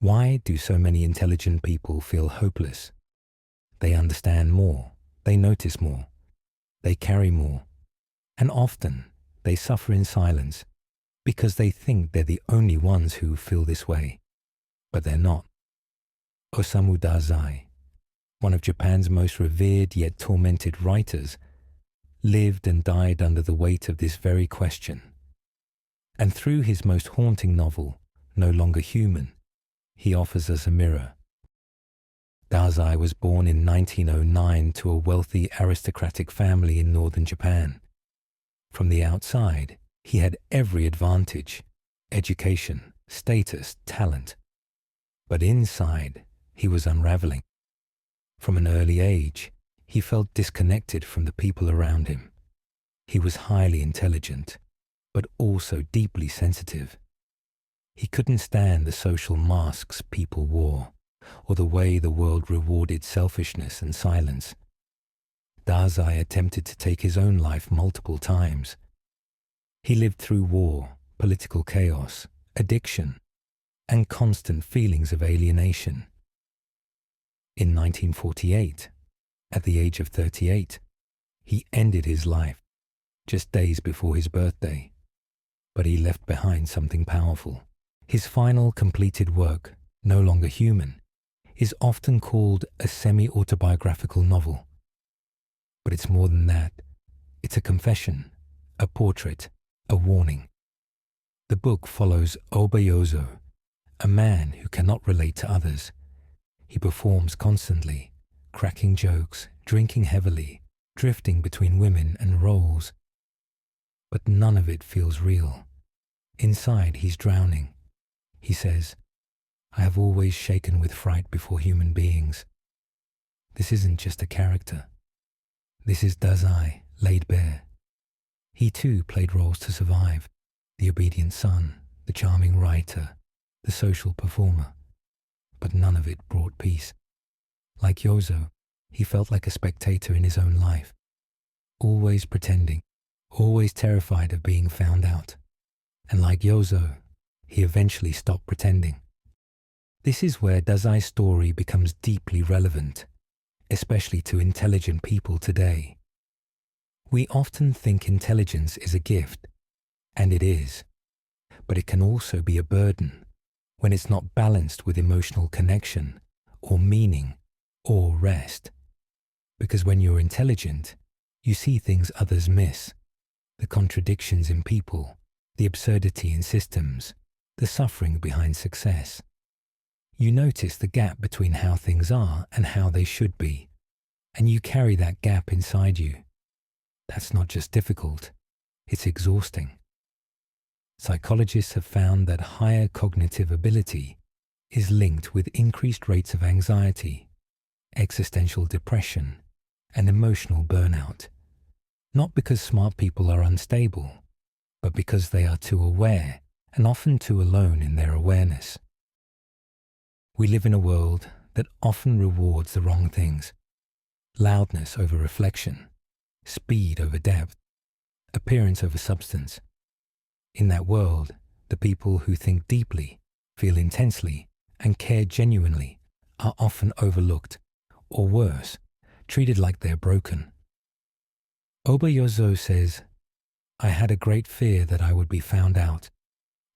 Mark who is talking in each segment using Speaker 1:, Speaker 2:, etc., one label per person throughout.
Speaker 1: Why do so many intelligent people feel hopeless? They understand more, they notice more, they carry more, and often they suffer in silence because they think they're the only ones who feel this way, but they're not. Osamu Dazai, one of Japan's most revered yet tormented writers, lived and died under the weight of this very question. And through his most haunting novel, No Longer Human, he offers us a mirror. Dazai was born in 1909 to a wealthy aristocratic family in northern Japan. From the outside, he had every advantage: education, status, talent. But inside, he was unraveling. From an early age, he felt disconnected from the people around him. He was highly intelligent, but also deeply sensitive. He couldn't stand the social masks people wore, or the way the world rewarded selfishness and silence. Dazai attempted to take his own life multiple times. He lived through war, political chaos, addiction, and constant feelings of alienation. In 1948, at the age of 38, he ended his life, just days before his birthday. But he left behind something powerful. His final completed work, No Longer Human, is often called a semi-autobiographical novel. But it's more than that. It's a confession, a portrait, a warning. The book follows Obayozo, a man who cannot relate to others. He performs constantly, cracking jokes, drinking heavily, drifting between women and roles. But none of it feels real. Inside, he's drowning. He says, "I have always shaken with fright before human beings." This isn't just a character. This is Dazai, laid bare. He too played roles to survive: the obedient son, the charming writer, the social performer. But none of it brought peace. Like Yozo, he felt like a spectator in his own life, always pretending, always terrified of being found out. And like Yozo, he eventually stopped pretending. This is where Dazai's story becomes deeply relevant, especially to intelligent people today. We often think intelligence is a gift, and it is, but it can also be a burden when it's not balanced with emotional connection, or meaning, or rest. Because when you're intelligent, you see things others miss: the contradictions in people, the absurdity in systems, the suffering behind success. You notice the gap between how things are and how they should be, and you carry that gap inside you. That's not just difficult, it's exhausting. Psychologists have found that higher cognitive ability is linked with increased rates of anxiety, existential depression, and emotional burnout. Not because smart people are unstable, but because they are too aware and often too alone in their awareness. We live in a world that often rewards the wrong things: loudness over reflection, speed over depth, appearance over substance. In that world, the people who think deeply, feel intensely, and care genuinely are often overlooked, or worse, treated like they're broken. Obayozo says, "I had a great fear that I would be found out,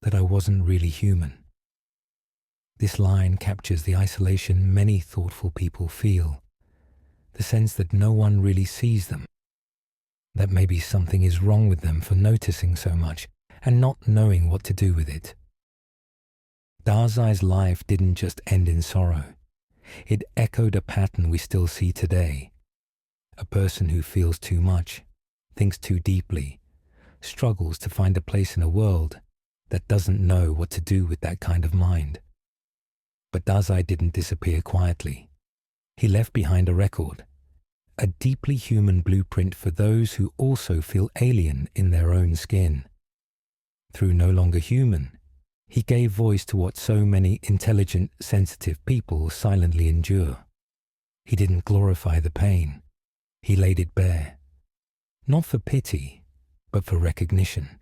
Speaker 1: that I wasn't really human." This line captures the isolation many thoughtful people feel, the sense that no one really sees them, that maybe something is wrong with them for noticing so much and not knowing what to do with it. Dazai's life didn't just end in sorrow. It echoed a pattern we still see today: a person who feels too much, thinks too deeply, struggles to find a place in a world that doesn't know what to do with that kind of mind. But Dazai didn't disappear quietly. He left behind a record, a deeply human blueprint for those who also feel alien in their own skin. Through No Longer Human, he gave voice to what so many intelligent, sensitive people silently endure. He didn't glorify the pain. He laid it bare. Not for pity, but for recognition.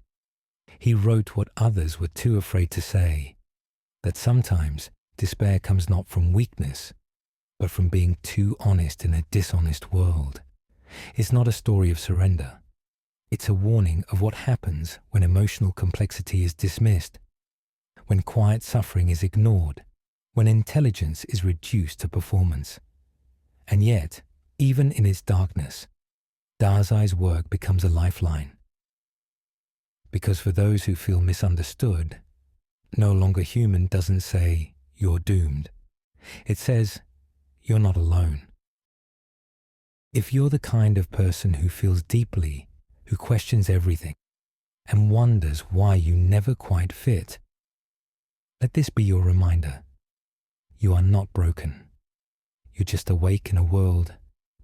Speaker 1: He wrote what others were too afraid to say: that sometimes Despair comes not from weakness, but from being too honest in a dishonest world. It's not a story of surrender. It's a warning of what happens when emotional complexity is dismissed, when quiet suffering is ignored, when intelligence is reduced to performance. And yet, even in its darkness, Dazai's work becomes a lifeline. Because for those who feel misunderstood, No Longer Human doesn't say, "You're doomed." It says, "You're not alone." If you're the kind of person who feels deeply, who questions everything, and wonders why you never quite fit, let this be your reminder. You are not broken. You're just awake in a world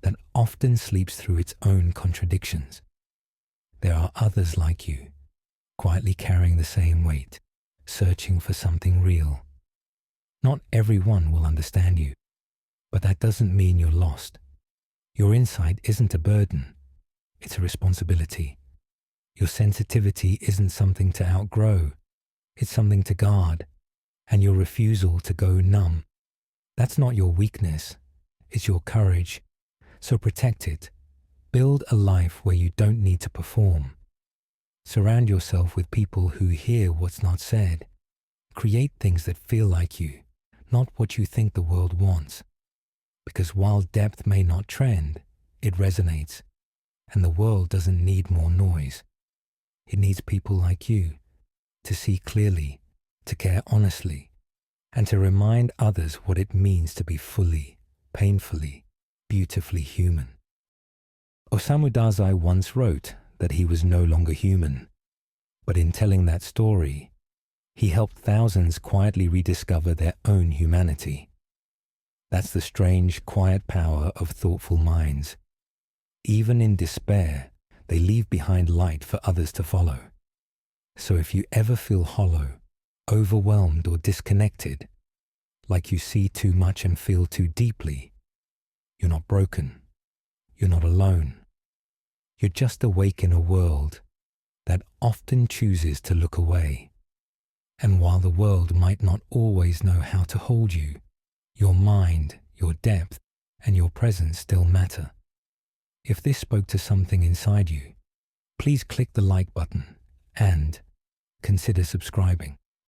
Speaker 1: that often sleeps through its own contradictions. There are others like you, quietly carrying the same weight, searching for something real. Not everyone will understand you, but that doesn't mean you're lost. Your insight isn't a burden, it's a responsibility. Your sensitivity isn't something to outgrow, it's something to guard. And your refusal to go numb, that's not your weakness, it's your courage. So protect it. Build a life where you don't need to perform. Surround yourself with people who hear what's not said. Create things that feel like you, not what you think the world wants. Because while depth may not trend, it resonates. And the world doesn't need more noise. It needs people like you to see clearly, to care honestly, and to remind others what it means to be fully, painfully, beautifully human. Osamu Dazai once wrote that he was no longer human, but in telling that story, he helped thousands quietly rediscover their own humanity. That's the strange, quiet power of thoughtful minds. Even in despair, they leave behind light for others to follow. So if you ever feel hollow, overwhelmed or disconnected, like you see too much and feel too deeply, you're not broken. You're not alone. You're just awake in a world that often chooses to look away. And while the world might not always know how to hold you, your mind, your depth, and your presence still matter. If this spoke to something inside you, please click the like button and consider subscribing.